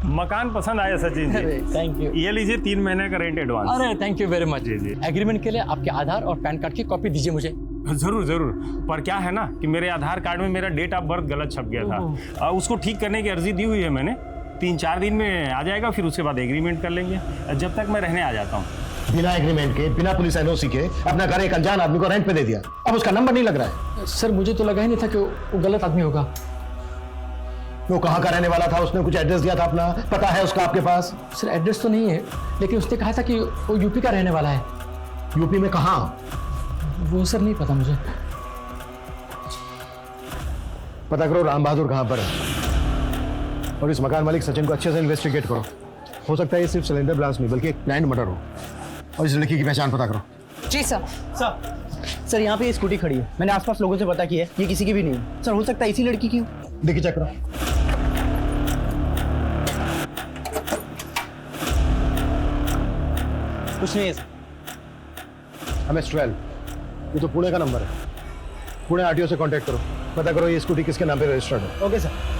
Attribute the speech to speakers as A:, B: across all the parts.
A: मकान पसंद आया सचिन जी।
B: Thank you.
A: ये लीजिए 3 महीने का रेंट एडवांस।
B: अरे थैंक यू वेरी मच।
A: जी।
B: एग्रीमेंट के लिए आपके आधार और पैन कार्ड की कॉपी दीजिए मुझे।
A: जरूर जरूर। पर क्या है ना कि मेरे आधार कार्ड में मेरा डेट ऑफ बर्थ गलत छप गया था। उसको ठीक करने की अर्जी दी हुई है मैंने। 3-4 दिन में आ जाएगा, फिर उसके बाद एग्रीमेंट कर लेंगे। जब तक मैं रहने आ जाता हूँ।
C: बिना एग्रीमेंट के, बिना पुलिस एनओसी के अपना घर एक अनजान आदमी को रेंट पे दे दिया। अब उसका नंबर नहीं लग रहा है।
B: सर मुझे तो लगा ही नहीं था कि वो गलत आदमी होगा।
C: वो कहाँ का रहने वाला था? उसने कुछ एड्रेस दिया था अपना? पता है उसका आपके पास?
B: सर एड्रेस तो नहीं है, लेकिन उसने कहा था कि वो यूपी का रहने वाला है।
C: यूपी में कहाँ?
B: वो सर नहीं पता मुझे।
C: पता करो राम बहादुर कहाँ पर है और इस मकान मालिक सचिन को अच्छे से इन्वेस्टिगेट करो। हो सकता है ये सिर्फ सिलेंडर ब्लास्ट नहीं बल्कि एक प्लान्ड मर्डर हो। और इस लड़की की पहचान पता करो।
D: जी सर।
E: सर यहाँ पे ये स्कूटी खड़ी है, मैंने आसपास लोगों से पता किया है, ये किसी की भी नहीं है। सर हो सकता है इसी लड़की की हो।
C: देखिए चेक करो।
E: कुछ नहीं है सर।
C: MS-12 ये तो पुणे का नंबर है। पुणे RTO से कांटेक्ट करो, पता करो ये स्कूटी किसके नाम पे रजिस्टर्ड है।
E: Okay sir.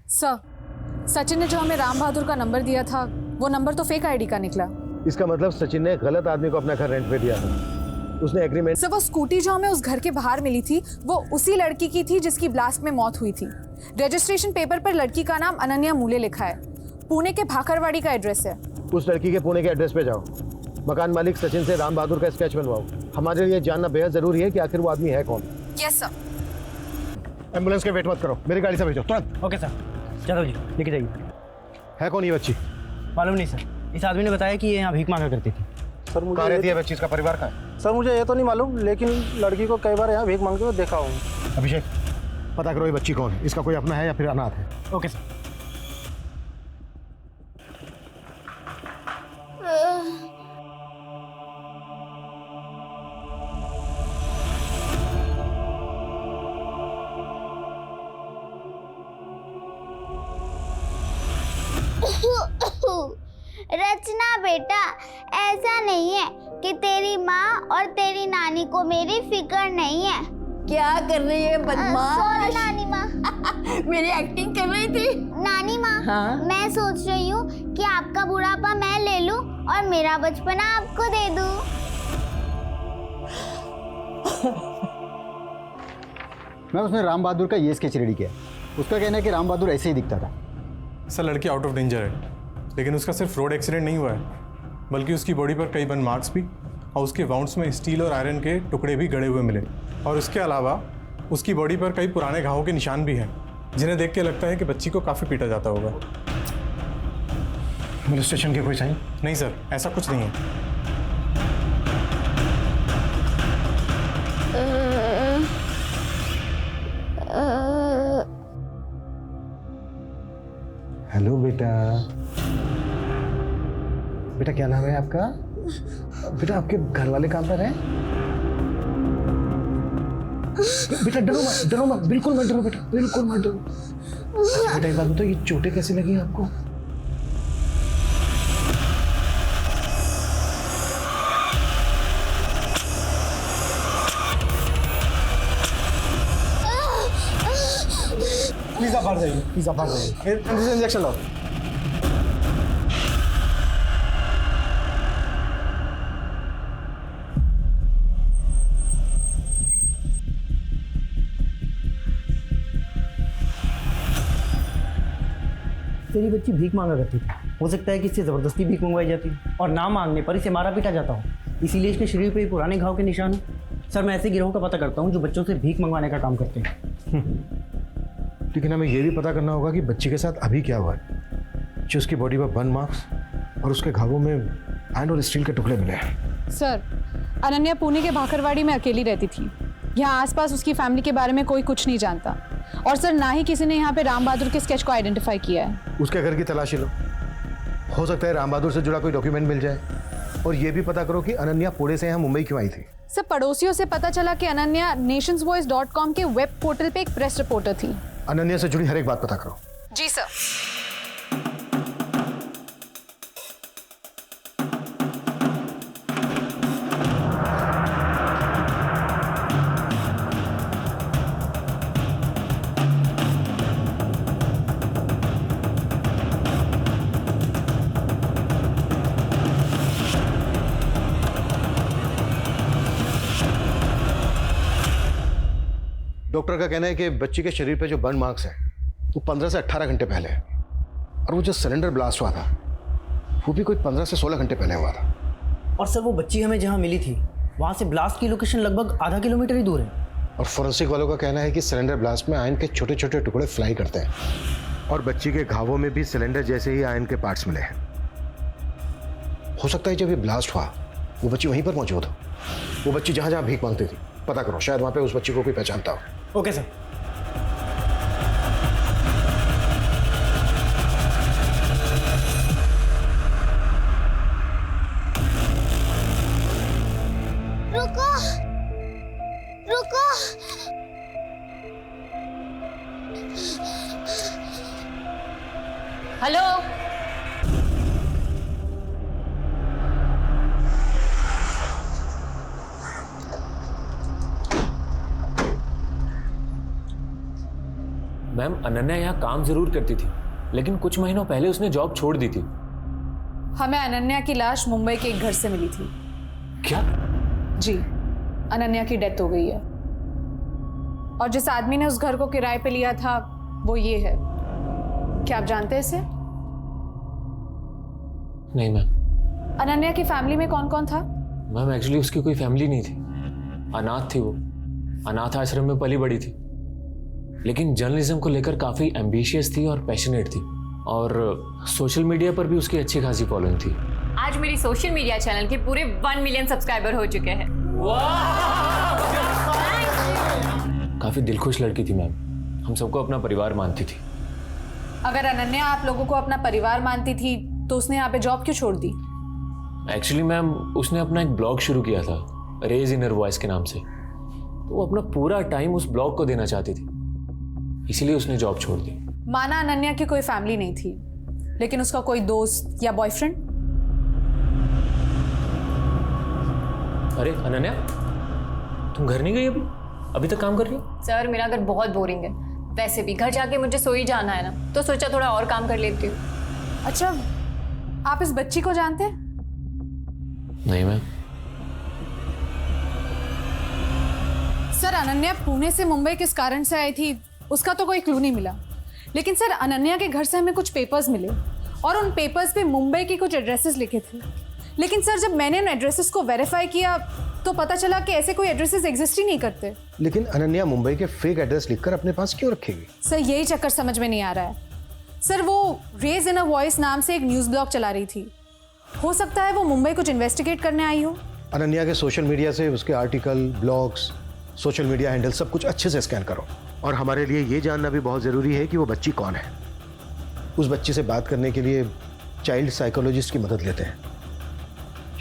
D: सर, सचिन ने जो हमें राम बहादुर का नंबर दिया था, वो नंबर तो फेक आईडी का निकला।
C: इसका मतलब सचिन ने गलत आदमी को अपना घर रेंट पे दिया था। उसने एग्रीमेंट।
D: सर वो स्कूटी जो हमें उस घर के बाहर मिली थी, वो उसी लड़की की थी जिसकी ब्लास्ट में मौत हुई थी। रजिस्ट्रेशन पेपर पर लड़की का नाम अनन्या मूले लिखा है। पुणे के भाखरवाड़ी का एड्रेस है।
C: उस लड़की के पुणे के एड्रेस पे जाओ। मकान मालिक सचिन से राम बहादुर का स्केच बनवाओ। हमारे लिए जानना बेहद जरूरी है कि आखिर वो आदमी है कौन।
D: Yes sir.
C: एम्बुलेंस के वेट मत करो, मेरी गाड़ी से भेजो तुरंत।
E: Okay sir. जादव जी लेके जाइए।
C: है कौन ये बच्ची?
E: मालूम नहीं सर, इस आदमी ने बताया कि ये यहाँ भीख मांगा करती थी।
F: सर मुझे
C: कहाँ रहती है बच्ची? इसका परिवार कहाँ है?
F: सर मुझे ये तो नहीं मालूम, लेकिन लड़की को कई बार यहाँ भीख मांगते हुए देखा हूँ।
C: अभिषेक पता करो ये बच्ची कौन है, इसका कोई अपना है या फिर अनाथ है।
E: Okay sir.
G: रचना बेटा, ऐसा नहीं है कि तेरी माँ और तेरी नानी को मेरी फिक्र नहीं है।
H: क्या कर रही है बदमाश?
G: सॉरी नानी माँ।
H: मेरी एक्टिंग कर रही थी।
G: नानी माँ
H: हाँ? मैं
G: सोच रही हूँ कि आपका बुढ़ापा मैं ले लूँ और मेरा बचपना आपको दे दूँ।
I: मैं उसने राम बहादुर का ये स्केच रेडी किया। उसका कहना है कि राम बहादुर ऐसे ही दिखता था।
J: सर लड़की आउट ऑफ डेंजर है, लेकिन उसका सिर्फ रोड एक्सीडेंट नहीं हुआ है, बल्कि उसकी बॉडी पर कई बर्न मार्क्स भी और उसके वाउंड्स में स्टील और आयरन के टुकड़े भी गड़े हुए मिले। और उसके अलावा उसकी बॉडी पर कई पुराने घावों के निशान भी हैं, जिन्हें देख के लगता है कि बच्ची को काफ़ी पीटा जाता होगा।
C: पुलिस स्टेशन के कोई साइन?
J: नहीं सर, ऐसा कुछ नहीं है।
C: हेलो बेटा। बेटा क्या नाम है आपका? बेटा आपके घर वाले कहाँ पर हैं? बेटा डरो मत, बिल्कुल मत डरो बेटा, बिल्कुल मत डरो। बेटा एक बात बताओ, ये चोटें कैसे लगी आपको?
F: पिज्जा फाड़ जाइए। इंजेक्शन लो।
E: तेरी बच्ची भीख मांगा करती थी। हो सकता है कि इससे ज़बरदस्ती भीख मंगवाई जाती और ना मांगने पर इसे मारा पीटा जाता हो, इसीलिए इसके शरीर पे पुराने घाव के निशान हैं। सर मैं ऐसे गिरोह का पता करता हूँ जो बच्चों से भीख मंगवाने का काम करते हैं।
C: लेकिन हमें यह भी पता करना होगा कि बच्ची के साथ अभी क्या हुआ है, जो उसकी बॉडी पर बर्न मार्क्स और उसके घावों में आयरन और स्टील के टुकड़े मिले हैं।
D: सर, अनन्या पुणे के भाखरवाड़ी में अकेली रहती थी। यहाँ आसपास उसकी फैमिली के बारे में कोई कुछ नहीं जानता। और सर ना ही किसी ने यहाँ पे राम बहादुर के स्केच को आइडेंटिफाई किया है।
C: उसके घर की तलाशी लो, हो सकता है राम बहादुर से जुड़ा कोई डॉक्यूमेंट मिल जाए। और ये भी पता करो कि अनन्या पुणे से यहाँ मुंबई क्यों आई थी।
D: सर, पड़ोसियों से पता चला कि अनन्या nationsvoice.com के वेब पोर्टल पे एक प्रेस रिपोर्टर थी।
C: अनन्या से जुड़ी हर एक बात पता करो।
D: जी सर।
C: डॉक्टर का कहना है कि बच्ची के शरीर पे जो बर्न मार्क्स है वो 15 से 18 घंटे पहले है, और वो जो सिलेंडर ब्लास्ट हुआ था वो भी कोई 15 से 16 घंटे पहले हुआ था।
E: और सर वो बच्ची हमें जहाँ मिली थी वहाँ से ब्लास्ट की लोकेशन लगभग आधा किलोमीटर ही दूर है।
C: और फोरेंसिक वालों का कहना है कि सिलेंडर ब्लास्ट में आयन के छोटे छोटे टुकड़े फ्लाई करते हैं, और बच्ची के घावों में भी सिलेंडर जैसे ही आयन के पार्ट्स मिले हैं। हो सकता है जब ये ब्लास्ट हुआ वो बच्ची वहीं पर मौजूद हो। वो बच्ची जहाँ जहाँ भीख मांगती थी पता करो, शायद वहाँ पे उस बच्ची को कोई पहचानता हो।
E: Okay sir.
G: रुको रुको,
H: हेलो,
K: मैम अनन्या यहाँ काम जरूर करती थी, लेकिन कुछ महीनों पहले उसने जॉब छोड़ दी थी।
D: हमें अनन्या की लाश मुंबई के एक घर से मिली थी।
K: क्या?
D: जी, अनन्या की डेथ हो गई है, और जिस आदमी ने उस घर को किराए पे लिया था वो ये है। क्या आप जानते हैं इसे?
K: नहीं मैम।
D: अनन्या की फैमिली में कौन कौन था?
K: मैम एक्चुअली उसकी कोई फैमिली नहीं थी, अनाथ थी वो। अनाथ आश्रम में पली बड़ी थी, लेकिन जर्नलिज्म को लेकर काफ़ी एम्बिशियस थी और पैशनेट थी, और सोशल मीडिया पर भी उसकी अच्छी खासी फॉलोइंग थी।
H: आज मेरी सोशल मीडिया चैनल के पूरे 1 मिलियन सब्सक्राइबर हो चुके हैं।
K: काफ़ी दिलखुश लड़की थी मैम, हम सबको अपना परिवार मानती थी।
D: अगर अनन्या आप लोगों को अपना परिवार मानती थी तो उसने यहाँ पे जॉब क्यों छोड़ दी?
K: एक्चुअली मैम उसने अपना एक ब्लॉग शुरू किया था, रेज इनर वॉइस के नाम से। तो वो अपना पूरा टाइम उस ब्लॉग को देना चाहती थी, इसीलिए उसने जॉब छोड़ दी।
D: माना अनन्या की कोई फैमिली नहीं थी, लेकिन उसका कोई दोस्त या बॉयफ्रेंड?
K: अरे अनन्या, तुम घर नहीं गई अभी तक काम कर रही हो?
H: सर मेरा घर बहुत बोरिंग है, वैसे भी घर जाके मुझे सो ही जाना है ना, तो सोचा थोड़ा और काम कर लेती हूँ।
D: अच्छा, आप इस बच्ची को जानते हैं?
K: नहीं मैम।
D: सर, अनन्या पुणे से मुंबई किस कारण से आई थी उसका तो कोई क्लू नहीं मिला, लेकिन सर अनन्या के घर से हमें कुछ पेपर्स मिले, और उन पेपर्स पे मुंबई के कुछ एड्रेसेस लिखे थे। लेकिन सर जब मैंने उन एड्रेसेस को वेरीफाई किया तो पता चला कि ऐसे कोई एड्रेसेस एग्जिस्ट ही नहीं करते।
C: लेकिन अनन्या मुंबई के फेक एड्रेस लिखकर अपने पास क्यों रखेगी?
D: सर यही चक्कर समझ में नहीं आ रहा है। सर वो रेज इन अ वॉइस नाम से एक न्यूज़ ब्लॉग चला रही थी, हो सकता है वो मुंबई कुछ इन्वेस्टिगेट करने आई हो।
C: अनन्या के सोशल मीडिया से उसके article, blogs, social media handle सब कुछ अच्छे से स्कैन करो, और हमारे लिए ये जानना भी बहुत ज़रूरी है कि वो बच्ची कौन है। उस बच्ची से बात करने के लिए चाइल्ड साइकोलॉजिस्ट की मदद लेते हैं,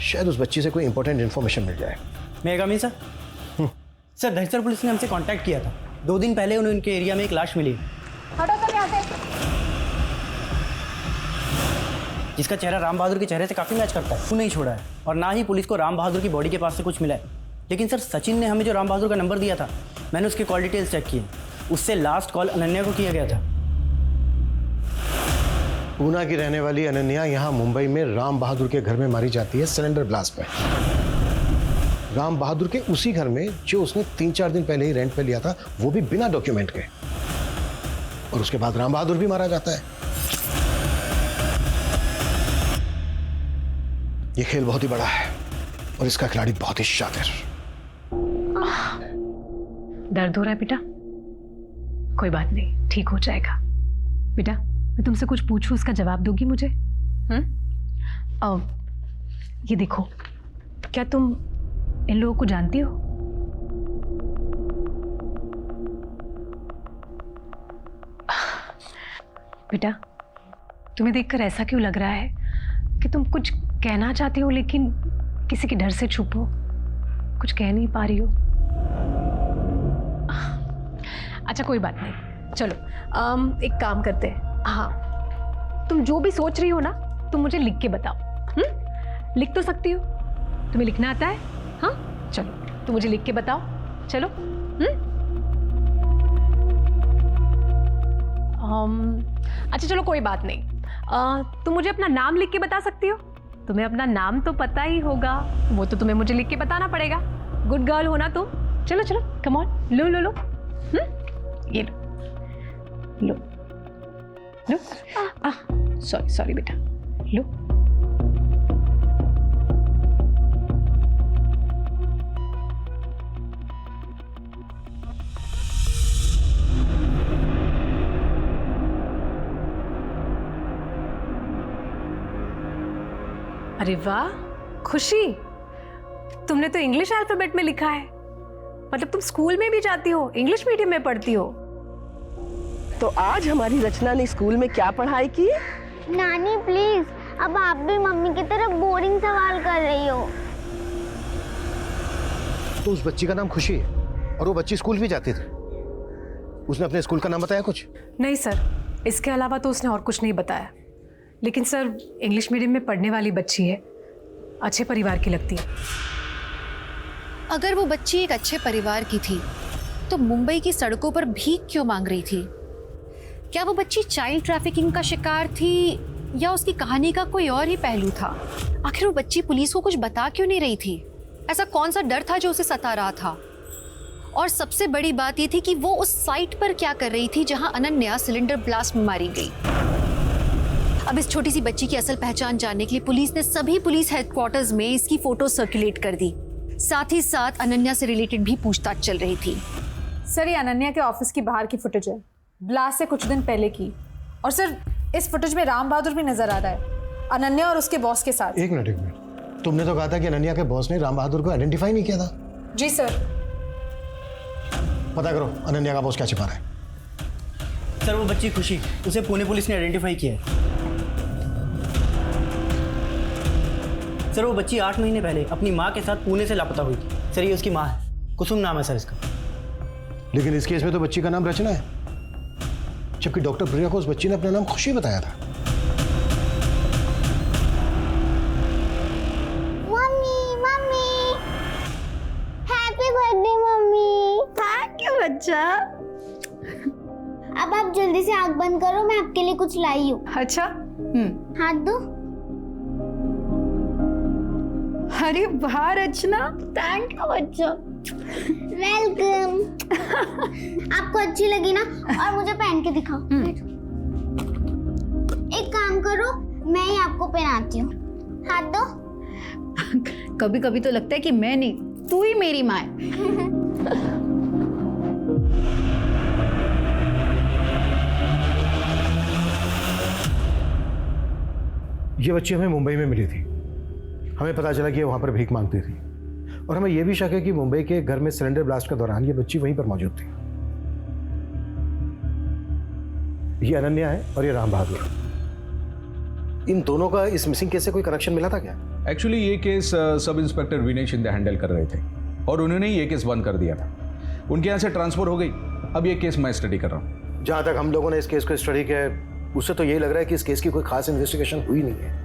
C: शायद उस बच्ची से कोई इंपॉर्टेंट इन्फॉर्मेशन मिल जाए।
E: मैं कमी सर? सर दहिसर पुलिस ने हमसे कांटेक्ट किया था, 2 दिन पहले उन्हें उनके एरिया में एक लाश मिली, जिसका चेहरा राम बहादुर के चेहरे से काफ़ी मैच करता है। वो नहीं छोड़ा है, और ना ही पुलिस को राम बहादुर की बॉडी के पास से कुछ मिला है। लेकिन सर सचिन ने हमें जो राम बहादुर का नंबर दिया था, मैंने उसके कॉल डिटेल्स चेक किए, उससे लास्ट कॉल अनन्या को किया गया था।
C: पूना की रहने वाली अनन्या यहाँ मुंबई में राम बहादुर के घर में मारी जाती है सिलेंडर ब्लास्ट में। राम बहादुर के उसी घर में जो उसने 3-4 दिन पहले ही रेंट पे लिया था, वो भी बिना डॉक्यूमेंट के। और उसके बाद राम बहादुर भी मारा जाता है। ये खेल बहुत ही बड़ा है और इसका खिलाड़ी बहुत ही शातिर।
L: दर्द हो रहा है बेटा? कोई बात नहीं, ठीक हो जाएगा। बेटा मैं तुमसे कुछ पूछूं, उसका जवाब दोगी मुझे? ये देखो, क्या तुम इन लोगों को जानती हो? बेटा तुम्हें देखकर ऐसा क्यों लग रहा है कि तुम कुछ कहना चाहती हो लेकिन किसी के डर से चुप हो, कुछ कह नहीं पा रही हो। अच्छा कोई बात नहीं, चलो एक काम करते हैं। हाँ, तुम जो भी सोच रही हो ना, तुम मुझे लिख के बताओ। लिख तो सकती हो? तुम्हें लिखना आता है? हाँ चलो, तुम मुझे लिख के बताओ। चलो। अच्छा चलो कोई बात नहीं, तुम मुझे अपना नाम लिख के बता सकती हो? तुम्हें अपना नाम तो पता ही होगा, वो तो तुम्हें मुझे लिख के बताना पड़ेगा। गुड गर्ल हो ना तुम। चलो चलो, कम ऑन, लो लो लो। ये लो लो लो। सॉरी सॉरी बेटा, लो। अरे वाह खुशी, तुमने तो इंग्लिश अल्फाबेट में लिखा है। मतलब तुम स्कूल में भी जाती हो, इंग्लिश मीडियम में पढ़ती हो?
M: तो आज हमारी रचना ने स्कूल में क्या पढ़ाई की?
G: नानी प्लीज, अब आप भी मम्मी की तरफ बोरिंग सवाल कर रही हो।
C: तो उस बच्ची का नाम खुशी है और वो बच्ची स्कूल भी जाती थी। उसने अपने स्कूल का नाम बताया कुछ?
L: नहीं सर, इसके अलावा तो उसने और कुछ नहीं बताया। लेकिन सर इंग्लिश मीडियम में पढ़ने वाली बच्ची है, अच्छे परिवार की लगती है।
D: अगर वो बच्ची एक अच्छे परिवार की थी तो मुंबई की सड़कों पर भीख क्यों मांग रही थी? क्या वो बच्ची चाइल्ड ट्रैफिकिंग का शिकार थी या उसकी कहानी का कोई और ही पहलू था? आखिर वो बच्ची पुलिस को कुछ बता क्यों नहीं रही थी? ऐसा कौन सा डर था जो उसे सता रहा था? और सबसे बड़ी बात ये थी कि वो उस साइट पर क्या कर रही थी जहां अनन्या सिलेंडर ब्लास्ट में मारी गई। अब इस छोटी सी बच्ची की असल पहचान जानने के लिए पुलिस ने सभी पुलिस हेडक्वार्टर्स में इसकी फोटो सर्कुलेट कर दी। साथ ही साथ अनन्या से रिलेटेड भी पूछताछ चल रही थी। सर ये अनन्या के ऑफिस की बाहर की फुटेज है, ब्लास्ट से कुछ दिन पहले की। और सर इस फुटेज में राम बहादुर भी नजर आ रहा है, अनन्या और उसके बॉस के साथ।
C: एक मिनट, तुमने तो कहा था कि अनन्या के बॉस ने राम बहादुर को आइडेंटिफाई नहीं किया था।
D: जी सर।
C: पता करो अनन्या का बॉस क्या छिपा रहा है।
E: सर वो बच्ची खुशी, उसे पुणे पुलिस ने आइडेंटिफाई किया है। सर वो बच्ची 8 महीने पहले अपनी माँ के साथ पुणे से लापता हुई थी। सर ये उसकी माँ है, कुसुम नाम है सर इसका।
C: लेकिन इस केस में तो बच्ची का नाम रचना है, जबकि डॉक्टर प्रिया को उस बच्ची ने अपना नाम खुशी बताया था।
G: Mummy mummy, happy birthday mummy.
M: Thank you बच्चा।
G: अब आप जल्दी से आंख बंद करो, मैं आपके लिए कुछ लाई हूँ।
D: अच्छा।
G: हाथ दो।
M: अरे वाह रचना, थैंक यू बच्चा।
G: वेलकम। आपको अच्छी लगी ना? और मुझे पहन के दिखाओ। एक काम करो, मैं ही आपको पहनाती हूँ। हाथ दो।
M: कभी कभी तो लगता है कि मैं नहीं, तू ही मेरी माँ है।
C: ये बच्ची हमें मुंबई में मिली थी। हमें पता चला कि ये वहाँ पर भीख मांगती थी और हमें यह भी शक है कि मुंबई के घर में सिलेंडर ब्लास्ट के दौरान ये बच्ची वहीं पर मौजूद थी। ये अनन्या है और ये राम बहादुर। इन दोनों का इस मिसिंग केस से कोई कनेक्शन मिला था क्या?
N: एक्चुअली ये केस सब इंस्पेक्टर विनय शिंदे हैंडल कर रहे थे और उन्होंने ये केस बंद कर दिया था। उनके यहाँ से ट्रांसफर हो गई। अब ये केस मैं स्टडी कर रहा हूँ।
C: जहाँ तक हम लोगों ने इस केस को स्टडी किया है उससे तो यही लग रहा है कि इस केस की कोई खास इन्वेस्टिगेशन हुई नहीं है।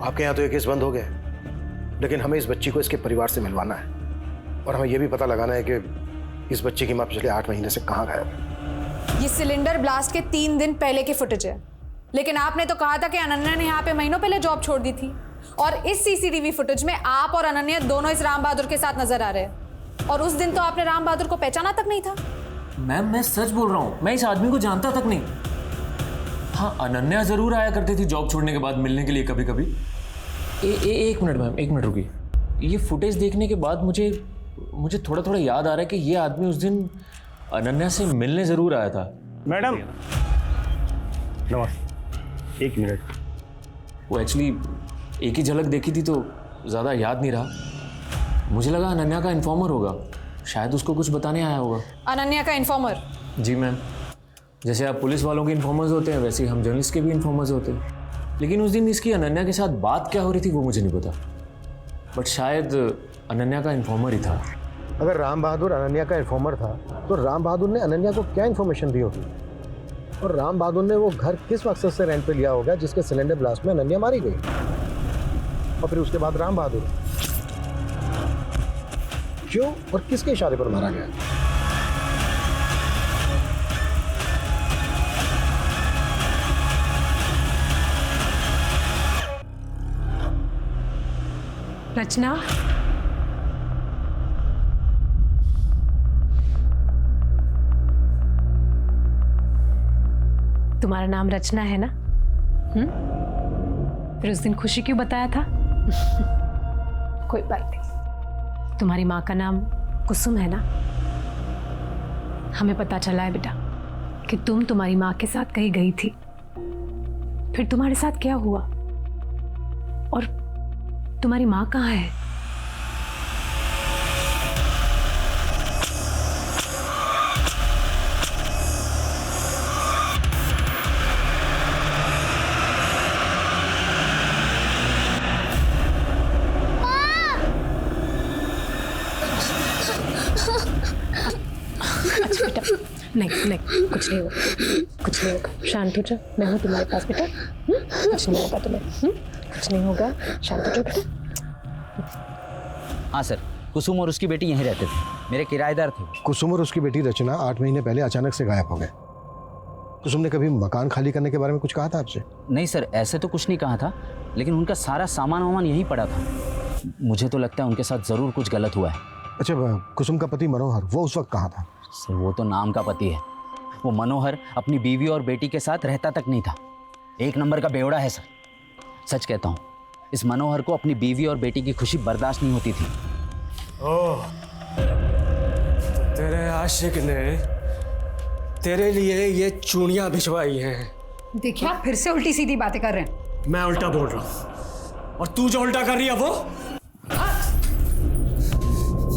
C: आपके यहाँ तो ये केस बंद हो गया, लेकिन हमें इस बच्ची को इसके परिवार से मिलवाना है और हमें यह भी पता लगाना है कि इस बच्ची की माँ पिछले 8 महीने से कहाँ गायब है।
D: ये सिलेंडर ब्लास्ट के 3 दिन पहले की फुटेज है, लेकिन आपने तो कहा था कि अनन्या ने यहाँ पे महीनों पहले जॉब छोड़ दी थी। और इस सीसीटीवी फुटेज में आप और अनन्या दोनों इस राम बहादुर के साथ नजर आ रहे हैं। और उस दिन तो आपने राम बहादुर को पहचाना तक नहीं था।
K: मैम मैं सच बोल रहा हूँ, मैं इस आदमी को जानता तक नहीं। हाँ अनन्या जरूर आया करती थी जॉब छोड़ने के बाद मिलने के लिए कभी कभी। एक मिनट मैम, एक मिनट रुकिए। ये फुटेज देखने के बाद मुझे थोड़ा थोड़ा याद आ रहा है कि ये आदमी उस दिन अनन्या से मिलने जरूर आया था।
A: मैडम नमस्ते, 1 मिनट।
K: वो एक्चुअली एक ही झलक देखी थी तो ज़्यादा याद नहीं रहा। मुझे लगा अनन्या का इन्फॉर्मर होगा, शायद उसको कुछ बताने आया होगा।
D: अनन्या का इन्फॉर्मर?
K: जी मैम, जैसे आप पुलिस वालों के इन्फॉर्मर्स होते हैं वैसे ही हम जर्नलिस्ट के भी इन्फॉर्मर्स होते हैं। लेकिन उस दिन इसकी अनन्या के साथ बात क्या हो रही थी वो मुझे नहीं पता। बट शायद अनन्या का इन्फॉर्मर ही था।
C: अगर राम बहादुर अनन्या का इन्फॉर्मर था तो राम बहादुर ने अनन्या को क्या इन्फॉर्मेशन दी होगी, और राम बहादुर ने वो घर किस मकसद से रेंट पे लिया होगा जिसके सिलेंडर ब्लास्ट में अनन्या मारी गई, और फिर उसके बाद राम बहादुर क्यों और किसके इशारे पर मारा गया?
L: रचना, तुम्हारा नाम रचना है ना? फिर उस दिन खुशी क्यों बताया था? कोई बात नहीं। तुम्हारी माँ का नाम कुसुम है ना? हमें पता चला है बेटा कि तुम तुम्हारी माँ के साथ कहीं गई थी, फिर तुम्हारे साथ क्या हुआ, और तुम्हारी माँ कहाँ है? अच्छा बेटा, नहीं नहीं, कुछ नहीं होगा, कुछ नहीं होगा, शांत हो जाओ, मैं हूँ तुम्हारे पास बेटा। कुछ नहीं होगा तुम्हें, कुछ नहीं होगा, शांत हो जाओ बेटा।
O: हाँ सर, कुसुम और उसकी बेटी यहीं रहते थे, मेरे किराएदार थे।
C: कुसुम और उसकी बेटी रचना 8 महीने पहले अचानक से गायब हो गए। कुसुम ने कभी मकान खाली करने के बारे में कुछ कहा था आपसे?
O: नहीं सर, ऐसे तो कुछ नहीं कहा था, लेकिन उनका सारा सामान वामान यहीं पड़ा था। मुझे तो लगता है उनके साथ ज़रूर कुछ गलत हुआ है।
C: अच्छा, कुसुम का पति मनोहर वो उस वक्त कहाँ था?
O: सर वो तो नाम का पति है, वो मनोहर अपनी बीवी और बेटी के साथ रहता तक नहीं था। 1 नंबर का बेवड़ा है सर, सच कहता हूँ। इस मनोहर को अपनी बीवी और बेटी की खुशी बर्दाश्त नहीं होती थी।
P: ओह, तो तेरे आशिक ने तेरे लिए ये चूड़ियां भिजवाई हैं।
M: देखिए आप फिर से उल्टी सीधी बातें कर रहे हैं।
P: मैं उल्टा बोल रहा हूँ और तू जो उल्टा कर रही है वो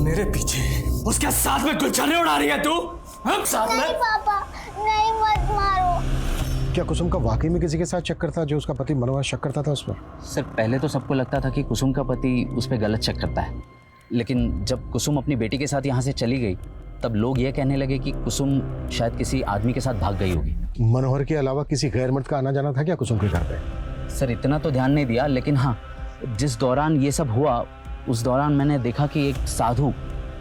P: मेरे पीछे उसके साथ में गुलछने उड़ा रही है तू। हम साथ में।
G: नहीं पापा, नहीं, मत मारो।
C: क्या कुसुम का वाकई में किसी के साथ चक्कर था जो उसका पति मनोहर शक करता था उस पर?
O: सर पहले तो सबको लगता था कि कुसुम का पति उस पर गलत शक करता है, लेकिन जब कुसुम अपनी बेटी के साथ यहाँ से चली गई तब लोग ये कहने लगे कि कुसुम शायद किसी आदमी के साथ भाग गई होगी।
C: मनोहर के अलावा किसी गैर मर्द का आना जाना था क्या कुसुम के घर पे?
O: सर इतना तो ध्यान नहीं दिया, लेकिन हाँ जिस दौरान ये सब हुआ उस दौरान मैंने देखा कि एक साधु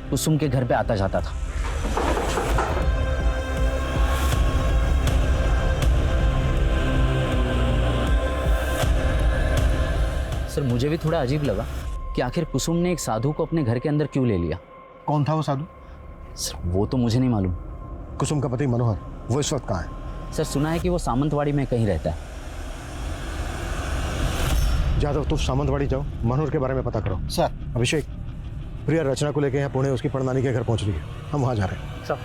O: कुसुम के घर पे आता जाता था। सर मुझे भी थोड़ा अजीब लगा कि आखिर कुसुम ने एक साधु को अपने घर के अंदर क्यों ले लिया।
C: कौन था वो साधु?
O: सर वो तो मुझे नहीं मालूम।
C: कुसुम का पति मनोहर वो इस वक्त कहाँ है?
O: सर सुना है कि वो सामंतवाड़ी में कहीं रहता है।
C: जादव तुम सामंतवाड़ी जाओ, मनोहर के बारे में पता करो।
F: सर।
C: अभिषेक, प्रिया रचना को लेकर यहाँ पुणे उसकी परनानी के घर पहुंच रही है, हम वहाँ जा रहे हैं।
F: सर।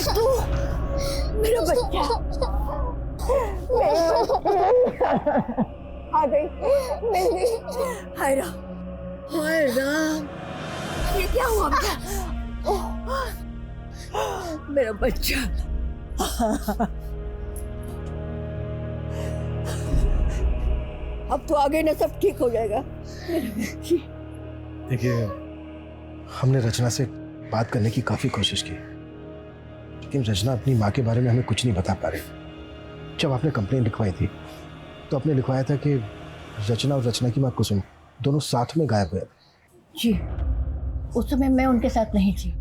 Q: तू मेरा बच्चा आ गई, मिल गई। हाय राम, हाय राम, ये क्या हुआ बेटा? मेरा बच्चा। अब तो आगे ना सब ठीक हो जाएगा।
C: देखिए, हमने रचना से बात करने की काफी कोशिश की, लेकिन रचना अपनी माँ के बारे में हमें कुछ नहीं बता पा रही। जब आपने कंप्लेंट लिखवाई थी तो आपने लिखवाया था कि रचना और रचना की माँ कुसुम दोनों साथ में गायब हुए।
Q: जी, उस समय मैं उनके साथ नहीं थी।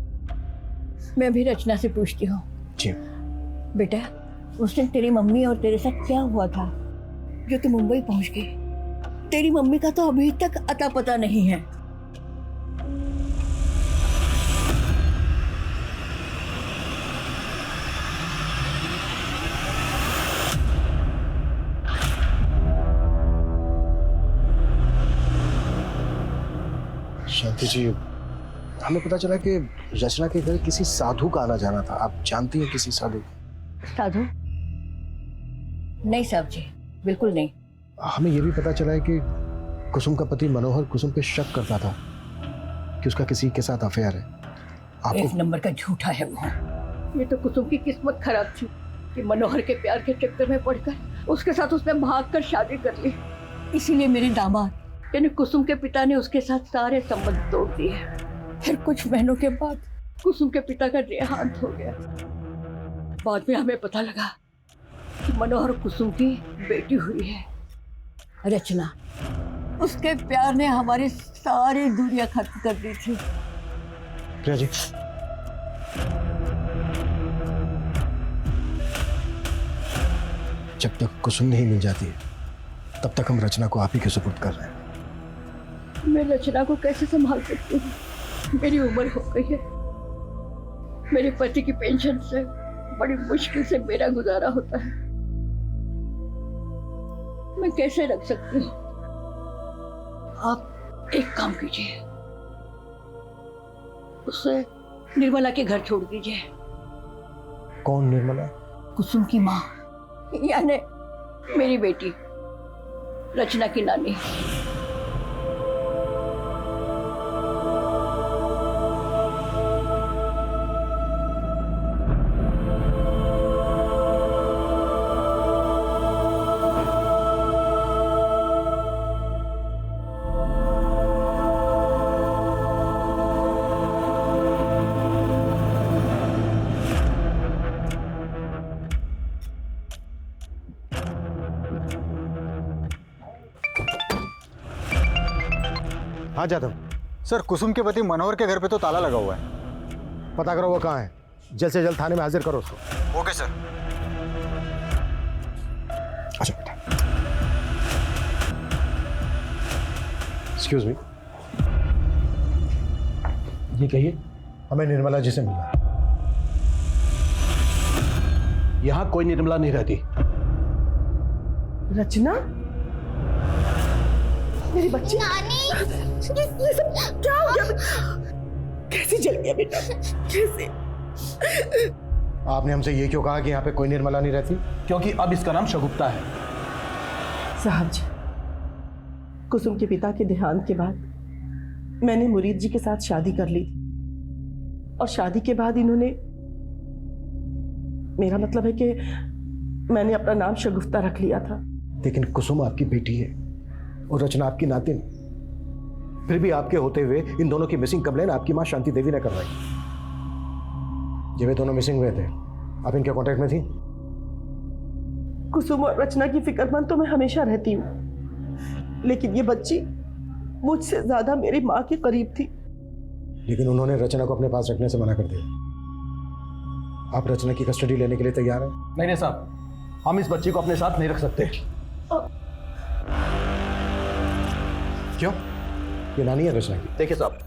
Q: मैं भी रचना से पूछती हूँ।
C: जी।
Q: बेटा, उस दिन तेरी मम्मी और तेरे साथ क्या हुआ था? जो तू मुंबई पहुंच गई। तेरी मम्मी का तो अभी तक अता पता नहीं है।
C: शांति जी, हमें पता चला कि रचना के घर किसी साधु का आना जाना था। आप जानती हैं किसी साधु को?
Q: साधु? नहीं साहब जी, बिल्कुल नहीं।
C: हमें यह भी पता चला है कि कुसुम का पति मनोहर कुसुम पे शक करता था कि उसका किसी के साथ अफेयर है। आपको
Q: एक नंबर का झूठा है वो। ये तो कुसुम की किस्मत खराब थी कि मनोहर के प्यार के चक्कर में पड़कर उसके साथ उसने भागकर शादी कर ली। इसीलिए मेरे दामाद यानी कुसुम के पिता ने उसके साथ सारे संबंध तोड़ दिए। फिर कुछ महीनों के बाद कुसुम के पिता का देहांत हो गया। बाद में हमें पता लगा कि मनोहर कुसुम की बेटी हुई है रचना। उसके प्यार ने हमारी सारी दूरियां खत्म कर दी थी।
C: प्रिया जी, जब तक कुसुम नहीं मिल जाती तब तक हम रचना को आप ही के सुपुर्द कर रहे हैं।
Q: मैं रचना को कैसे संभाल सकती हूँ? मेरी उम्र हो गई है। मेरे पति की पेंशन से बड़ी मुश्किल से मेरा गुजारा होता है। मैं कैसे रख सकती हूँ? आप एक काम कीजिए, उसे निर्मला के घर छोड़ दीजिए।
C: कौन निर्मला?
Q: कुसुम की माँ, यानी मेरी बेटी रचना की नानी।
C: हाँ जादव।
I: सर, कुसुम के पति मनोहर के घर पे तो ताला लगा हुआ है।
C: पता करो वो कहाँ है। जल्द से जल्द थाने में हाजिर करो उसको।
I: Okay sir.
C: अच्छा बेटा। Excuse me. जी कहिए। हमें निर्मला जी से मिलना है।
R: यहां कोई निर्मला नहीं रहती।
Q: रचना, मेरी बच्ची नानी, ये सब क्या हो गया? कैसे जल गया बेटा? कैसे?
C: आपने हमसे ये क्यों कहा कि यहाँ पे कोई निर्मला नहीं रहती?
R: क्योंकि अब इसका नाम शगुफ्ता है।
S: साहब जी, कुसुम के पिता के देहांत के बाद मैंने मुरीद जी के साथ शादी कर ली और शादी के बाद इन्होंने, मेरा मतलब है कि मैंने अपना नाम शगुफ्ता रख लिया था।
C: लेकिन कुसुम आपकी बेटी है और रचना आपकी नातिन। फिर भी आपके होते हुए इन दोनों की मिसिंग कंप्लेन आपकी मां शांति देवी ने करवाई। जब ये दोनों मिसिंग हुए थे, आप इनके कांटेक्ट में थी?
S: कुसुम और रचना की फिक्रमंद तो मैं हमेशा रहती हूँ, लेकिन ये बच्ची मुझसे ज्यादा मेरी माँ के करीब थी।
C: लेकिन उन्होंने रचना को अपने पास रखने से मना कर दिया। आप रचना की कस्टडी लेने के लिए तैयार हैं?
R: नहीं साहब, हम इस बच्ची को अपने साथ नहीं रख सकते।
C: क्यों? ये नानी है रचना की।
R: देखिए साहब,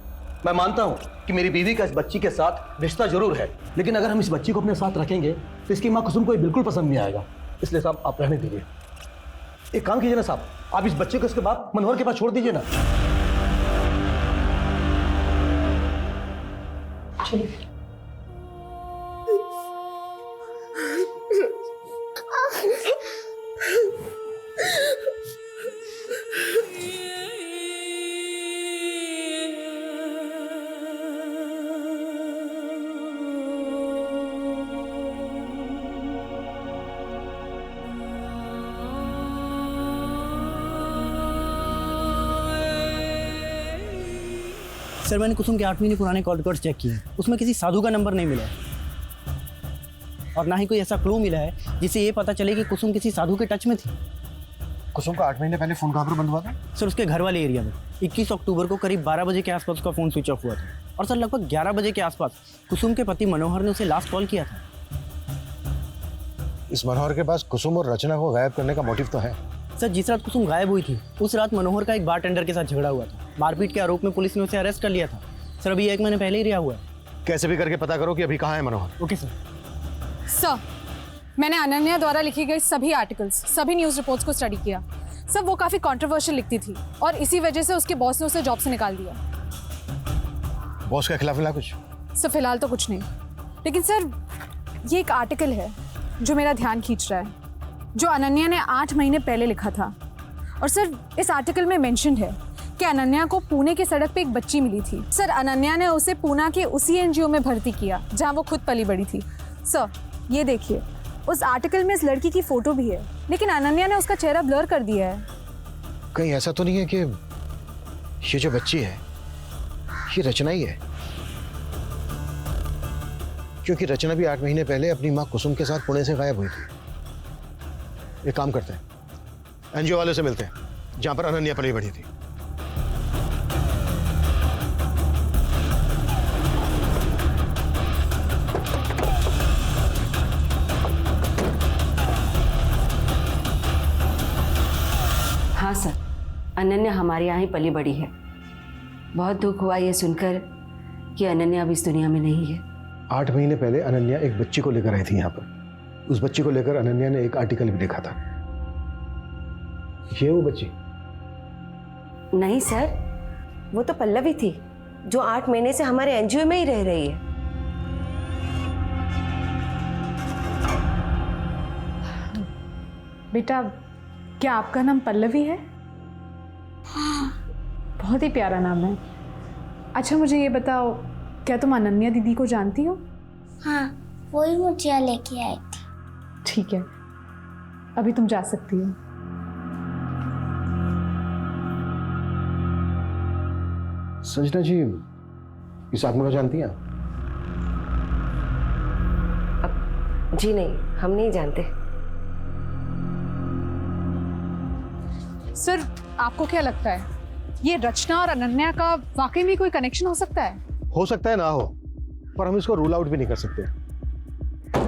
R: मैं मानता हूं कि मेरी बीवी का इस बच्ची के साथ रिश्ता जरूर है, लेकिन अगर हम इस बच्ची को अपने साथ रखेंगे तो इसकी मां कुसुम को ये बिल्कुल पसंद नहीं आएगा। इसलिए साहब आप रहने दीजिए। एक काम कीजिए ना साहब, आप इस बच्चे को इसके बाद मनोहर के पास छोड़ दीजिए ना।
S: चलिए।
E: सर, मैंने कुसुम के 8 महीने पुराने कॉल रिकॉर्ड्स चेक किए, उसमें किसी साधु का नंबर नहीं मिला है और ना ही कोई ऐसा क्लू मिला है जिससे ये पता चले कि कुसुम किसी साधु के टच में थी।
C: कुसुम का 8 महीने पहले फोन कहाँ पर बंद हुआ था?
E: सर, उसके घर वाले एरिया में 21 अक्टूबर को करीब 12 बजे के आसपास उसका फ़ोन स्विच ऑफ हुआ था और सर लगभग 11 बजे के आसपास कुसुम के पति मनोहर ने उसे लास्ट कॉल किया था।
C: इस मनोहर के पास कुसुम और रचना को गायब करने का मोटिव तो है,
E: सर जिस रात कुसुम गायब हुई थी उस रात मनोहर का एक बारटेंडर के साथ झगड़ा हुआ था। मारपीट के आरोप में पुलिस ने उसे अरेस्ट कर लिया था। सर अभी 1 महीने पहले ही रिहा हुआ है।
C: कैसे भी करके पता करो कि अभी कहाँ है मनोहर।
E: Okay sir.
D: सर, मैंने अनन्या द्वारा लिखी गई सभी आर्टिकल्स, सभी न्यूज़ रिपोर्ट्स को स्टडी किया। सर वो काफ़ी कंट्रोवर्शियल लिखती थी और इसी वजह से उसके बॉस ने उसे जॉब से निकाल दिया।
C: बॉस के खिलाफ मिला कुछ?
D: सर फिलहाल तो कुछ नहीं, लेकिन सर ये एक आर्टिकल है जो मेरा ध्यान खींच रहा है, जो अनन्या ने 8 महीने पहले लिखा था। और सर इस आर्टिकल में मेंशन्ड है कि अनन्या को पुणे की सड़क पे एक बच्ची मिली थी। सर अनन्या ने उसे पूना के उसी एनजीओ में भर्ती किया जहां वो खुद पली बड़ी थी। सर ये देखिए, उस आर्टिकल में इस लड़की की फोटो भी है, लेकिन अनन्या ने उसका चेहरा ब्लर कर दिया है।
C: कहीं ऐसा तो नहीं है कि ये जो बच्ची है ये रचना ही है? क्योंकि रचना भी 8 महीने पहले अपनी माँ कुसुम के साथ पुणे से गायब हुई थी। एक काम करते हैं, एनजीओ वाले से मिलते हैं जहां पर अनन्या पली बड़ी थी।
T: हाँ सर, अनन्या हमारे यहाँ ही पली बड़ी है। बहुत दुख हुआ ये सुनकर कि अनन्या अब इस दुनिया में नहीं है।
C: 8 महीने पहले अनन्या एक बच्ची को लेकर आई थी यहाँ पर। उस बच्ची को लेकर अनन्या ने एक आर्टिकल भी लिखा था। ये वो बच्ची?
T: नहीं सर, वो तो पल्लवी थी जो 8 महीने से हमारे एनजीओ में ही रह रही है।
D: बेटा, क्या आपका नाम पल्लवी है? बहुत ही प्यारा नाम है। अच्छा मुझे ये बताओ, क्या तुम अनन्या दीदी को जानती हो?
G: हाँ, वही मुझे यहाँ लेके आई थी।
D: ठीक है, अभी तुम जा सकती हो।
C: संजना जी इस आदमी को जानती हैं?
T: जी नहीं, हम नहीं जानते।
D: सर आपको क्या लगता है, ये रचना और अनन्या का वाकई में कोई कनेक्शन हो सकता है?
C: हो सकता है ना हो, पर हम इसको रूल आउट भी नहीं कर सकते।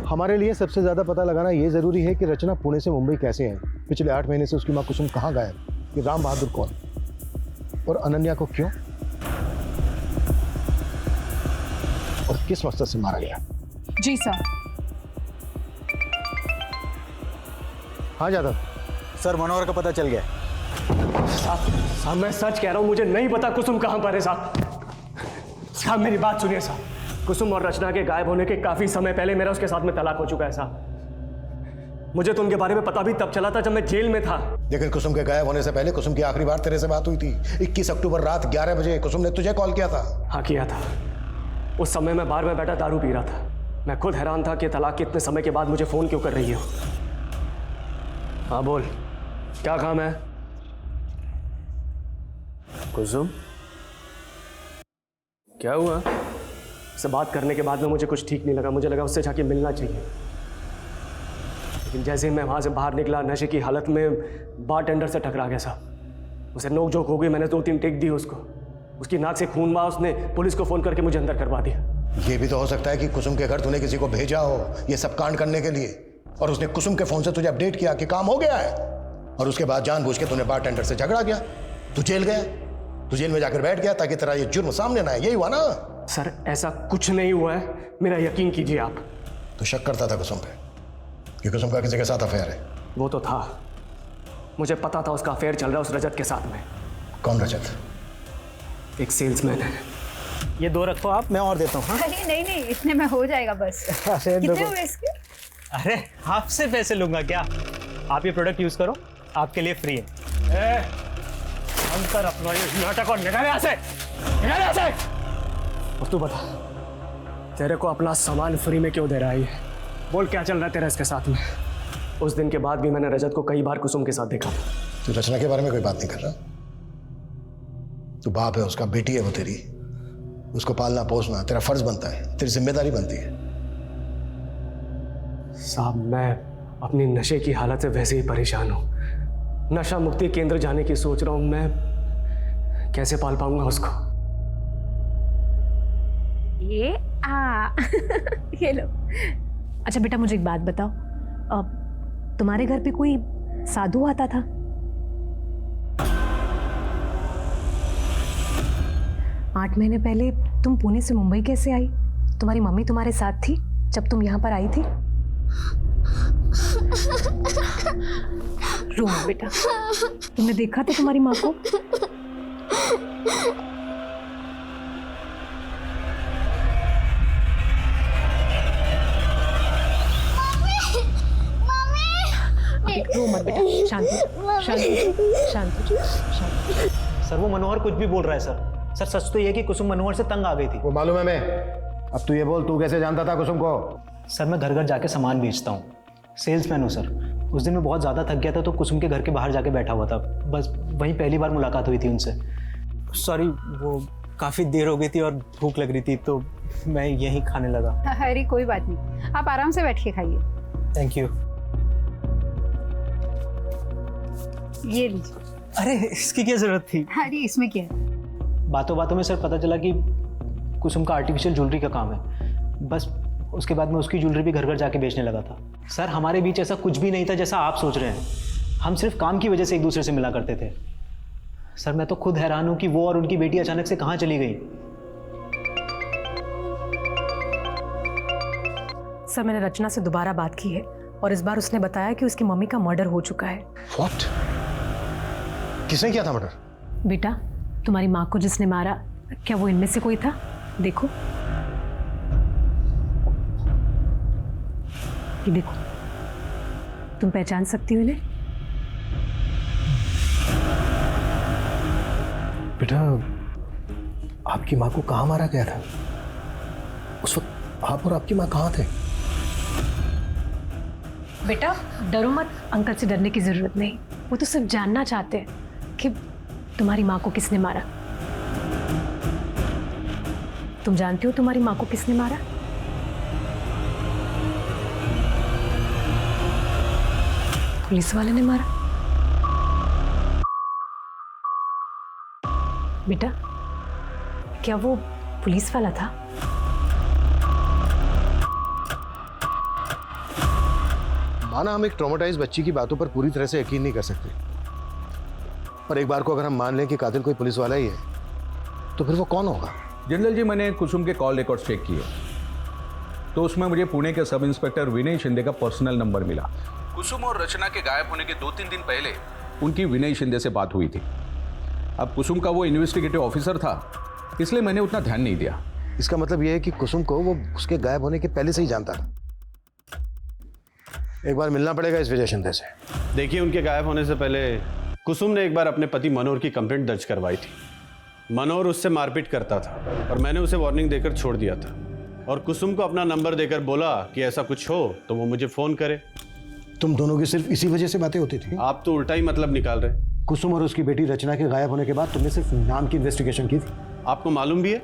C: हमारे लिए सबसे ज्यादा पता लगाना ये जरूरी है कि रचना पुणे से मुंबई कैसे है, पिछले 8 महीने से उसकी माँ कुसुम कहाँ गायब, कि राम बहादुर कौन, और अनन्या को क्यों और किस मकसद से मारा गया।
D: जी सर।
C: हाँ जादव।
I: सर मनोहर का पता चल गया।
P: साहब मैं सच कह रहा हूँ, मुझे नहीं पता कुसुम कहाँ पर है साहब। साहब मेरी बात सुनिए साहब, कुसुम और रचना के गायब होने के काफी समय पहले मेरा उसके साथ में तलाक हो चुका है साहब। मुझे तो उनके बारे में पता भी तब चला था जब मैं जेल में था।
C: लेकिन कुसुम के गायब होने से पहले कुसुम की आखिरी बार तेरे से बात हुई थी 21 अक्टूबर रात 11 बजे। कुसुम ने तुझे कॉल किया था?
P: हाँ किया था। उस समय मैं बार में बैठा दारू पी रहा था। मैं खुद हैरान था कि तलाक के इतने समय के बाद मुझे फोन क्यों कर रही हो। हाँ बोल, क्या काम है? कुसुम क्या हुआ? उससे बात करने के बाद में मुझे कुछ ठीक नहीं लगा। मुझे लगा उससे जाके मिलना चाहिए, लेकिन जैसे ही मैं वहां से बाहर निकला नशे की हालत में बारटेंडर से टकरा गया साहब। उसे नोक झोंक हो गई। मैंने 2-3 टेक दी उसको, उसकी नाक से खून हुआ। उसने पुलिस को फोन करके मुझे अंदर करवा दिया।
C: ये भी तो हो सकता है कि कुसुम के घर तूने किसी को भेजा हो ये सब कांड करने के लिए, और उसने कुसुम के फोन से तुझे अपडेट किया कि काम हो गया है, और उसके बाद जानबूझ के तूने बारटेंडर से झगड़ा किया। तू जेल गया, तू जेल में जाकर बैठ गया ताकि तेरा ये जुर्म सामने ना आए। यही हुआ ना?
P: सर ऐसा कुछ नहीं हुआ है, मेरा यकीन कीजिए आप।
C: तो शक करता था कुसुम पे कि कुसुम का किसी के साथ अफेयर है?
P: वो तो था, मुझे पता था उसका अफेयर चल रहा है उस रजत के साथ में।
C: कौन रजत?
P: एक सेल्समैन है।
E: ये 2 रखो आप, मैं और देता हूँ। हाँ?
M: अरे नहीं नहीं, इतने में हो जाएगा बस। कितने हुए इसके?
E: अरे आपसे पैसे लूंगा क्या? आप ये प्रोडक्ट यूज करो, आपके लिए फ्री है।
P: अंतर अपना ये नाटक और निकाले यहाँ से, निकाले यहाँ से। और तू बता, तेरे को अपना सामान फ्री में क्यों दे रहा है ये? बोल क्या चल रहा है तेरा इसके साथ में? उस दिन के बाद भी मैंने रजत को कई बार कुसुम के साथ देखा था।
C: तू रचना के बारे में कोई बात नहीं कर रहा? तू बाप है उसका, बेटी है वो तेरी, उसको पालना पोसना तेरा फर्ज बनता है, तेरी जिम्मेदारी बनती है।
P: साहब मैं अपनी नशे की हालत से वैसे ही परेशान हूँ। नशा मुक्ति केंद्र जाने की सोच रहा हूँ, मैं कैसे पाल पाऊंगा उसको?
L: ये ये लो। अच्छा बेटा मुझे एक बात बताओ, तुम्हारे घर पे कोई साधु आता था? 8 महीने पहले तुम पुणे से मुंबई कैसे आई? तुम्हारी मम्मी तुम्हारे साथ थी जब तुम यहाँ पर आई थी? रो मत बेटा, तुमने देखा था तुम्हारी माँ को? रो मत बेटा, शांत शांत।
P: सर वो मनोहर कुछ भी बोल रहा है सर। सर सच तो ये कि कुसुम मनोहर से तंग आ गई थी।
C: वो मालूम है मैं। अब तू ये बोल, तू कैसे जानता था कुसुम को?
P: सर मैं घर घर जाके सामान बेचता हूँ, सेल्समैन हूँ सर। उस दिन मैं बहुत ज़्यादा थक गया था तो कुसुम के घर के बाहर जाके बैठा हुआ था, बस वहीं पहली बार मुलाकात हुई थी उनसे। सॉरी, वो काफ़ी देर हो गई थी और भूख लग रही थी तो मैं यहीं खाने लगा।
D: अरे कोई बात नहीं, आप आराम से बैठ के खाइए।
P: Thank you.
D: ये लीजिए।
P: अरे इसकी क्या ज़रूरत थी?
D: अरे इसमें क्या है?
P: बातों बातों में सर पता चला कि कुसुम का आर्टिफिशियल ज्वेलरी का काम है। बस उसके बाद मैं उसकी ज्वेलरी भी घर घर जाके बेचने लगा था। सर हमारे बीच ऐसा कुछ भी नहीं था जैसा आप सोच रहे हैं। हम सिर्फ काम की वजह से एक दूसरे से मिला करते थे। सर मैं तो खुद हैरान हूं कि वो और उनकी बेटी अचानक से कहाँ चली गई।
L: सर मैंने रचना से दोबारा बात की है और इस बार उसने बताया कि उसकी मम्मी का मर्डर हो चुका है।
C: What? किसने किया था मर्डर?
L: बेटा, तुम्हारी माँ को जिसने मारा, क्या वो इनमें से कोई था? देखो, ये देखो, तुम पहचान सकती हो इन्हें?
C: बेटा, आपकी माँ को कहाँ मारा गया था? उस वक्त आप और आपकी माँ कहाँ थे?
L: बेटा डरो मत, अंकल से डरने की जरूरत नहीं। वो तो सिर्फ जानना चाहते हैं कि तुम्हारी माँ को किसने मारा। तुम जानती हो तुम्हारी माँ को किसने मारा? पुलिस वाले ने मारा। बेटा, क्या वो पुलिस वाला था?
C: माना हम एक ट्रॉमेटाइज बच्ची की बातों पर पूरी तरह से यकीन नहीं कर सकते, पर एक बार को अगर हम मान लें कि कातिल कोई पुलिस वाला ही है, तो फिर वो कौन होगा?
N: जनरल जी, मैंने कुसुम के कॉल रिकॉर्ड चेक किए तो उसमें मुझे पुणे के सब इंस्पेक्टर विनय शिंदे का पर्सनल नंबर मिला। कुसुम और रचना के गायब होने के 2-3 दिन पहले उनकी विनय शिंदे से बात हुई थी। अब कुसुम का वो इन्वेस्टिगेटिव ऑफिसर था, इसलिए मैंने उतना ध्यान नहीं दिया।
C: इसका मतलब यह है कि कुसुम को वो उसके गायब होने के पहले से ही जानता था। एक बार मिलना पड़ेगा इस विजय शिंदे से।
U: देखिए, उनके गायब होने से पहले कुसुम ने एक बार अपने पति मनोहर की कंप्लेंट दर्ज करवाई थी। मनोहर उससे मारपीट करता था और मैंने उसे वार्निंग देकर छोड़ दिया था और कुसुम को अपना नंबर देकर बोला कि ऐसा कुछ हो तो वो मुझे फोन करे।
C: तुम दोनों की सिर्फ इसी वजह से बातें होती थी?
U: आप तो उल्टा ही मतलब निकाल रहे।
C: कुसुम और उसकी बेटी रचना के गायब होने के बाद तुमने सिर्फ नाम की इन्वेस्टिगेशन की थी।
U: आपको मालूम भी है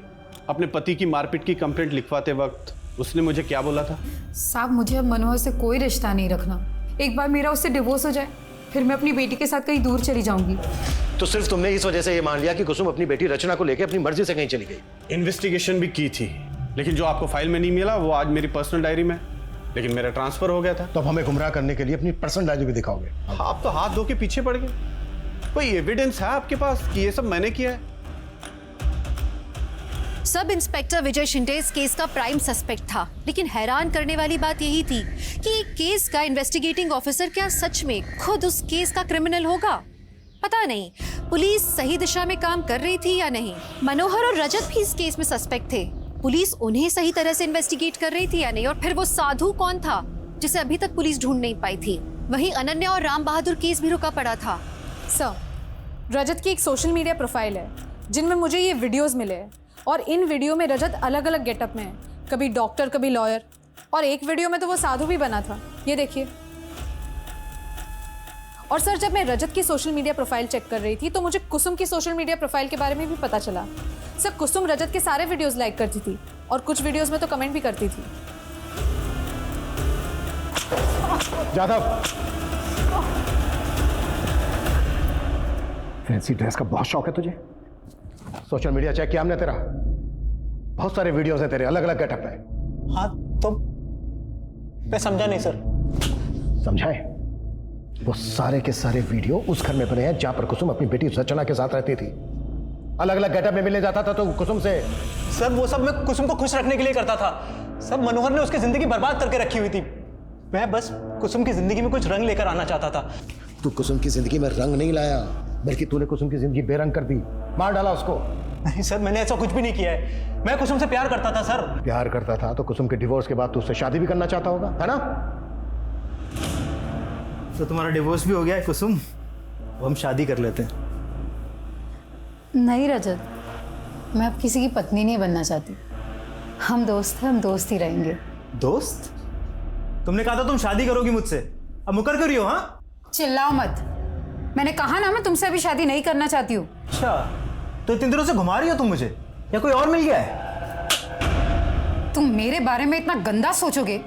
U: अपने पति की मारपीट की कंप्लेंट लिखवाते वक्त उसने मुझे क्या बोला था?
D: साहब, मुझे अब मनोहर से कोई रिश्ता नहीं रखना। एक बार मेरा उससे डिवोर्स हो जाए फिर मैं अपनी बेटी के साथ कहीं दूर चली जाऊंगी।
C: तो सिर्फ तुमने इस वजह से ये मान लिया कि कुसुम अपनी बेटी रचना को लेकर अपनी मर्जी से कहीं चली गई?
U: इन्वेस्टिगेशन भी की थी, लेकिन जो आपको फाइल में नहीं मिला वो आज मेरी पर्सनल डायरी में, लेकिन मेरा ट्रांसफर हो गया था।
C: तो अब हमें गुमराह करने के लिए अपनी पर्सनल डायरी भी दिखाओगे?
U: आप तो हाथ धो के पीछे पड़ गए। कोई एविडेंस है आपके पास कि ये सब मैंने किया है?
V: सब इंस्पेक्टर विजय शिंदे इस केस का प्राइम सस्पेक्ट था, लेकिन हैरान करने वाली बात यही थी कि एक केस का इन्वेस्टिगेटिंग ऑफिसर क्या सच में खुद उस केस का क्रिमिनल होगा? पता नहीं पुलिस सही दिशा में काम कर रही थी या नहीं। मनोहर और रजत भी इस केस में सस्पेक्ट थे, पुलिस उन्हें सही तरह से इन्वेस्टिगेट कर रही थी या नहीं? और फिर वो साधु कौन था जिसे अभी तक पुलिस ढूंढ नहीं पाई थी? वहीं अनन्या और राम बहादुर केस भी रुका पड़ा था।
D: सर, रजत की एक सोशल मीडिया प्रोफाइल है जिनमें मुझे ये वीडियोस मिले हैं और इन वीडियो में रजत अलग अलग गेटअप में है, कभी डॉक्टर कभी लॉयर, और एक वीडियो में तो वो साधु भी बना था। ये देखिए। और सर, जब मैं रजत की सोशल मीडिया प्रोफाइल चेक कर रही थी तो मुझे कुसुम की सोशल मीडिया प्रोफाइल के बारे में भी पता चला। सर, कुसुम रजत के सारे वीडियोस लाइक करती थी और कुछ वीडियोस में तो कमेंट भी करती थी।
C: जादव, फैंसी ड्रेस का बहुत शौक है तुझे? सोशल मीडिया चेक किया हमने तेरा, बहुत सारे वीडियोस हैं तेरे अलग अलग गेटअप में।
P: हाँ तो मैं समझा नहीं सर।
C: समझाए? वो सारे के सारे वीडियो उस घर में बने हैं जहां पर कुसुम अपनी बेटी रचना के साथ रहती थी। अलग अलग गेटअप में मिलने जाता था तो कुसुम से।
F: सर वो सब मैं कुसुम को खुश रखने के लिए करता था। सर मनोहर ने उसकी जिंदगी बर्बाद करके रखी हुई थी। मैं बस कुसुम की जिंदगी में कुछ रंग लेकर आना चाहता था।
C: तू कुसुम की जिंदगी में रंग नहीं लाया, बल्कि तूने कुसुम की जिंदगी बेरंग कर दी, मार डाला उसको।
F: नहीं सर, मैंने ऐसा कुछ भी नहीं किया है। मैं कुसुम से प्यार करता था सर।
C: प्यार करता था तो कुसुम के डिवोर्स के बाद तू उससे शादी भी करना चाहता होगा, है ना?
I: तो तुम्हारा डिवोर्स भी हो गया है कुसुम, वो हम शादी कर लेते हैं।
M: नहीं रजत, मैं अब किसी की पत्नी नहीं बनना चाहती। हम दोस्त हैं, हम दोस्त ही रहेंगे।
I: दोस्त? तुमने कहा था तुम शादी करोगी मुझसे, अब मुकर क्यों रही हो? हाँ,
M: चिल्लाओ मत। मैंने कहा ना मैं तुमसे अभी शादी नहीं करना चाहती हूँ।
I: अच्छा, तो इतने दिनों से घुमा रही हो तुम मुझे, या कोई और मिल गया है?
M: तुम मेरे बारे में इतना गंदा सोचोगे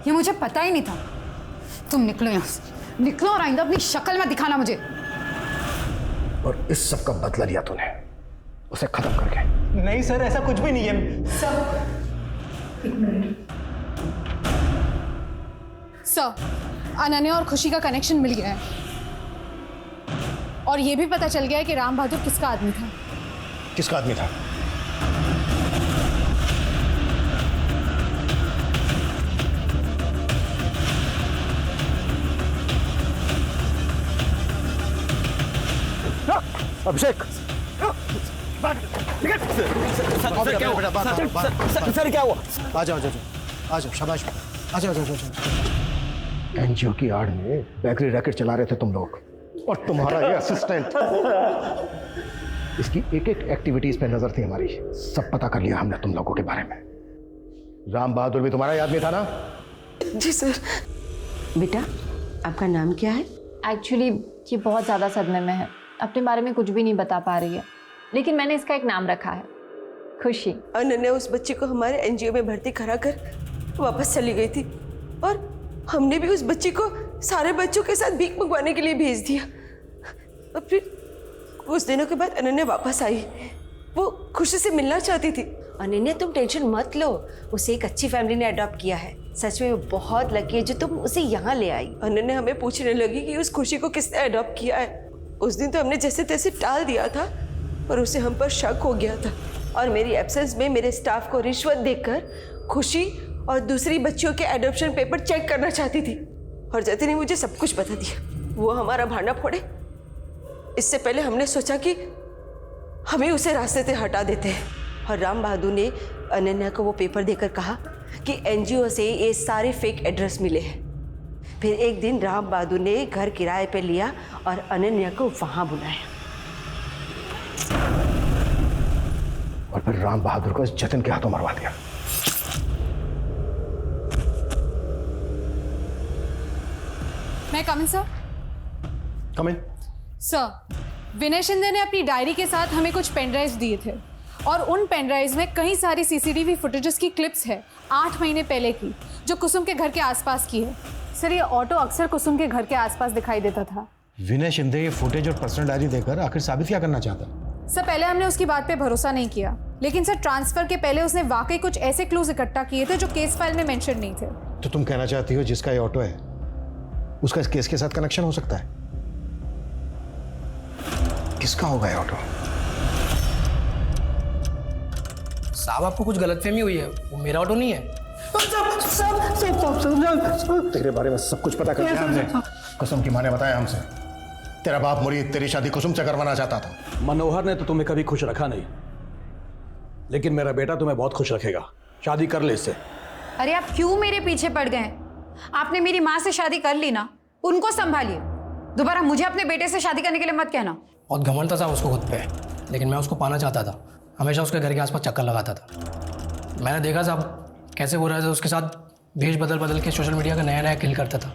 M: ये मुझे पता ही नहीं था। तुम निकलो यहाँ से, निकलो और आइंदा अपनी शक्ल में दिखाना मुझे।
C: और इस सब का बदला लिया तूने, उसे खत्म करके।
F: नहीं सर, ऐसा कुछ भी नहीं है
M: सर।
D: सर, अनन्या और खुशी का कनेक्शन मिल गया है और ये भी पता चल गया है कि राम बहादुर किसका आदमी था।
C: किसका आदमी था? अभिषेक,
R: सर क्या हुआ?
C: आ जाओ, आ जाओ, शाबाश, आ जाओ। एनजीओ की आड़ में बेकरी रैकेट चला रहे थे तुम लोग, और तुम्हारा ये असिस्टेंट, इसकी एक एक एक्टिविटीज पे नजर थी हमारी। सब पता कर लिया हमने तुम लोगों के बारे में। राम बहादुर भी तुम्हारा ही आदमी था ना?
T: जी सर। बेटा, आपका नाम क्या है?
H: एक्चुअली ये बहुत ज़्यादा सदमे में है, अपने बारे में कुछ भी नहीं बता पा रही है, लेकिन मैंने इसका एक नाम रखा है, खुशी।
S: अनन्या उस बच्ची को हमारे एनजीओ में भर्ती कराकर वापस चली गई थी, और हमने भी उस बच्ची को सारे बच्चों के साथ भीख मंगवाने के लिए भेज दिया। और फिर कुछ दिनों के बाद अनन्या वापस आई। वो खुशी से मिलना चाहती थी।
T: अनन्या, तुम टेंशन मत लो, उसे एक अच्छी फैमिली ने अडॉप्ट किया है। सच में वो बहुत लकी है जो तुम उसे यहाँ ले आई।
S: अनन्या हमें पूछने लगी कि उस खुशी को किसने अडॉप्ट किया है। उस दिन तो हमने जैसे तैसे टाल दिया था, पर उसे हम पर शक हो गया था, और मेरी एब्सेंस में मेरे स्टाफ को रिश्वत देकर खुशी और दूसरी बच्चियों के एडॉप्शन पेपर चेक करना चाहती थी। और जतिन ने मुझे सब कुछ बता दिया। वो हमारा भांडा फोड़े, इससे पहले हमने सोचा कि हमें उसे रास्ते से हटा देते हैं। और राम बहादुर ने अनन्या को वो पेपर देकर कहा कि एनजीओ से ये सारे फेक एड्रेस मिले हैं। फिर एक दिन राम बहादुर ने घर किराए पे लिया और अनन्या को वहां बुलाया।
C: और फिर राम बहादुर को जतिन के हाथों मरवा दिया।
D: मैं कम इन सर?
C: कम इन।
D: सर, विनय शिंदे ने अपनी डायरी के साथ हमें कुछ पेन ड्राइव्स दिए थे, और उन पेन ड्राइव्स में कई सारी सीसीटीवी फुटेजेस की क्लिप्स है 8 महीने पहले की, जो कुसुम के घर के आसपास की है। सर, ये ऑटो अक्सर कुसुम के घर के आसपास दिखाई देता था।
C: विनय शिंदे ये फुटेज और पर्सनल डायरी देकर आखिर साबित क्या करना चाहता?
D: सर, पहले हमने उसकी बात पे भरोसा नहीं किया, लेकिन सर ट्रांसफर के पहले उसने वाकई कुछ ऐसे क्लूज इकट्ठा किए थे जो केस फाइल में मेंशन नहीं थे।
C: तो तुम कहना चाहती हो जिसका ये ऑटो है उसका इस केस के साथ कनेक्शन हो सकता है? किसका होगा ये ऑटो?
B: साहब, आपको कुछ गलतफहमी हुई है, वो मेरा ऑटो नहीं है।
C: तेरे बारे में सब कुछ पता कर लिया हमने। कुसुम की माँ ने बताया हमसे, तेरा बाप मुरीद तेरी शादी कुसुम से करवाना चाहता था।
R: मनोहर ने तो तुम्हें कभी खुश रखा नहीं, लेकिन मेरा बेटा तुम्हें बहुत खुश रखेगा। शादी कर ले इससे।
M: अरे आप क्यों मेरे पीछे पड़ गए? आपने मेरी माँ से शादी कर ली ना, उनको संभालिए। दोबारा मुझे अपने बेटे से शादी करने के लिए मत कहना।
B: बहुत घमंड था साहब उसको खुद पे, लेकिन मैं उसको पाना चाहता था। हमेशा उसके घर के आसपास चक्कर लगाता था। मैंने देखा साहब कैसे वो रहे थे उसके साथ, भेज बदल बदल के सोशल मीडिया का नया नया किल करता था।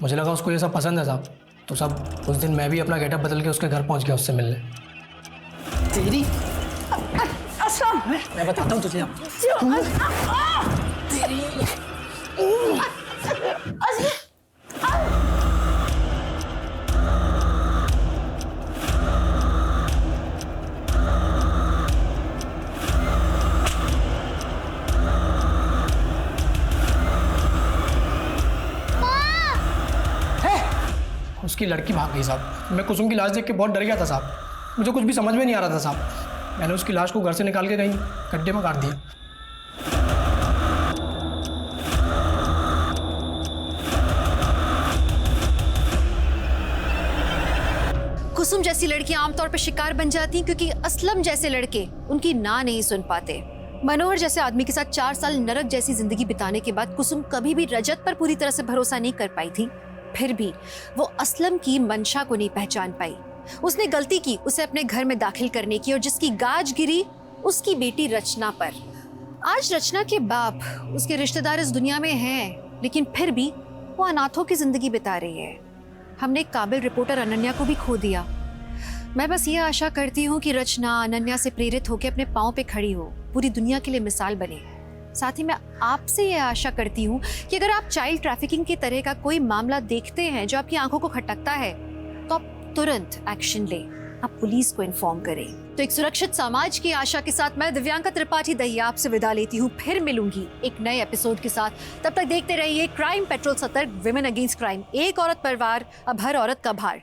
B: मुझे लगा उसको ये सब पसंद है साहब, तो सब उस दिन मैं भी अपना गेटअप बदल के उसके घर पहुंच गया उससे मिलने। तेरी मैं बताता हूँ तुझे। उसकी लड़की भाग गई साहब। मैं कुसुम की लाश देख के बहुत डर गया था साहब। मुझे कुछ भी समझ में नहीं आ रहा था साहब। मैंने उसकी लाश को घर से निकाल के कहीं गड्ढे में काट दिया।
V: कुसुम जैसी लड़कियां आमतौर पर शिकार बन जाती हैं क्योंकि असलम जैसे लड़के उनकी ना नहीं सुन पाते। मनोहर जैसे आदमी के साथ 4 साल नरक जैसी जिंदगी बिताने के बाद कुसुम कभी भी रजत पर पूरी तरह से भरोसा नहीं कर पाई थी। फिर भी वो असलम की मंशा को नहीं पहचान पाई। उसने गलती की उसे अपने घर में दाखिल करने की, और जिसकी गाज गिरी उसकी बेटी रचना पर। आज रचना के बाप उसके रिश्तेदार इस दुनिया में हैं, लेकिन फिर भी वो अनाथों की जिंदगी बिता रही है। हमने एक काबिल रिपोर्टर अनन्या को भी खो दिया। मैं बस ये आशा करती हूँ कि रचना अनन्या से प्रेरित होकर अपने पाँव पे खड़ी हो, पूरी दुनिया के लिए मिसाल बने। साथ ही मैं आपसे ये आशा करती हूँ कि अगर आप चाइल्ड ट्रैफिकिंग की तरह का कोई मामला देखते हैं जो आपकी आंखों को खटकता है, तो आप तुरंत एक्शन लें, आप पुलिस को इन्फॉर्म करें। तो एक सुरक्षित समाज की आशा के साथ मैं दिव्यांका त्रिपाठी दहिया आपसे विदा लेती हूँ। फिर मिलूंगी एक नए एपिसोड के साथ। तब तक देखते रहिए क्राइम पेट्रोल, सतर्क, विमेन अगेंस्ट क्राइम। एक औरत पर वार, अब हर औरत का भार।